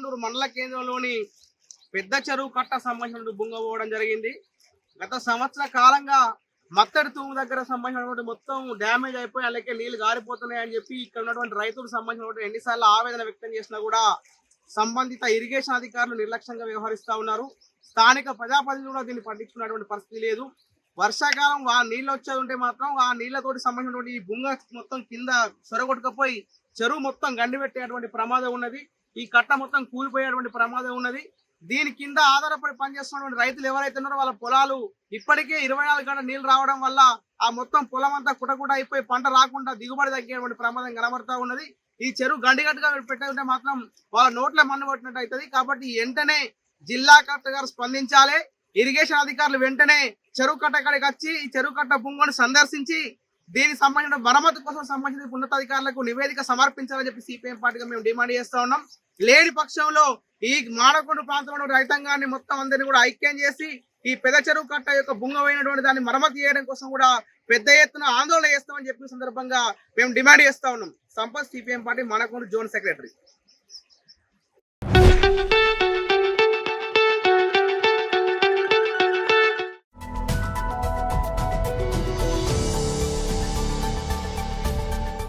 మానకొండూరు మండల కేంద్రంలోని పెద్ద చెరువు కట్ట సంబంధించిన బుంగ పోవడం జరిగింది. గత సంవత్సర కాలంగా మత్తడి తూము దగ్గర సంబంధించినటువంటి మొత్తం డ్యామేజ్ అయిపోయి అలాగే నీళ్లు గారిపోతున్నాయి అని చెప్పి ఇక్కడ ఉన్నటువంటి రైతులకు సంబంధించినటువంటి ఎన్నిసార్లు ఆవేదన వ్యక్తం చేసినా కూడా సంబంధిత ఇరిగేషన్ అధికారులు నిర్లక్ష్యంగా వ్యవహరిస్తా ఉన్నారు. స్థానిక ప్రజాప్రతినిధులు కూడా దీన్ని పట్టించుకున్నటువంటి పరిస్థితి లేదు. వర్షాకాలం నీళ్ళు వచ్చేది ఉంటే మాత్రం ఆ నీళ్లతోటి సంబంధించినటువంటి ఈ బుంగ మొత్తం కింద సొరగొట్టుకపోయి చెరువు మొత్తం గండి పెట్టేటువంటి ప్రమాదం ఉన్నది. ఈ కట్ట మొత్తం కూలిపోయేటువంటి ప్రమాదం ఉన్నది. దీని కింద ఆధారపడి పనిచేస్తున్నటువంటి రైతులు ఎవరైతే ఉన్నారో వాళ్ళ పొలాలు ఇప్పటికే 24 గంటల నీళ్లు రావడం వల్ల ఆ మొత్తం పొలం అంతా కుటకుట అయిపోయి పంట రాకుండా దిగుబడి తగ్గేటువంటి ప్రమాదం కనబడతా ఉన్నది. ఈ చెరువు గండిగట్టుగా పెట్టేంటే మాత్రం వాళ్ళ నోట్ల మన్ను పట్టినట్టు అవుతుంది. కాబట్టి వెంటనే జిల్లా కలెక్టర్ గారు స్పందించాలి. ఇరిగేషన్ అధికారులు వెంటనే చెరువు కట్ట కాడికి వచ్చి ఈ చెరువు కట్ట బుంగను సందర్శించి దీనికి సంబంధించిన మరమ్మతు కోసం సంబంధించిన ఉన్నతాధికారులకు నివేదిక సమర్పించాలని చెప్పి సిపిఎం పార్టీగా మేము డిమాండ్ చేస్తా ఉన్నాం. లేని పక్షంలో ఈ మానకొండ ప్రాంతంలో రైతాంగాన్ని మొత్తం అందరినీ కూడా ఐక్యం చేసి ఈ పెద్ద చెరువు కట్ట యొక్క బుంగమైనటువంటి దాన్ని మరమ్మతు చేయడం కోసం కూడా పెద్ద ఎత్తున ఆందోళన చేస్తామని చెప్పిన సందర్భంగా మేము డిమాండ్ చేస్తా ఉన్నాం. Sampath, CPM party, Manakonda zone secretary.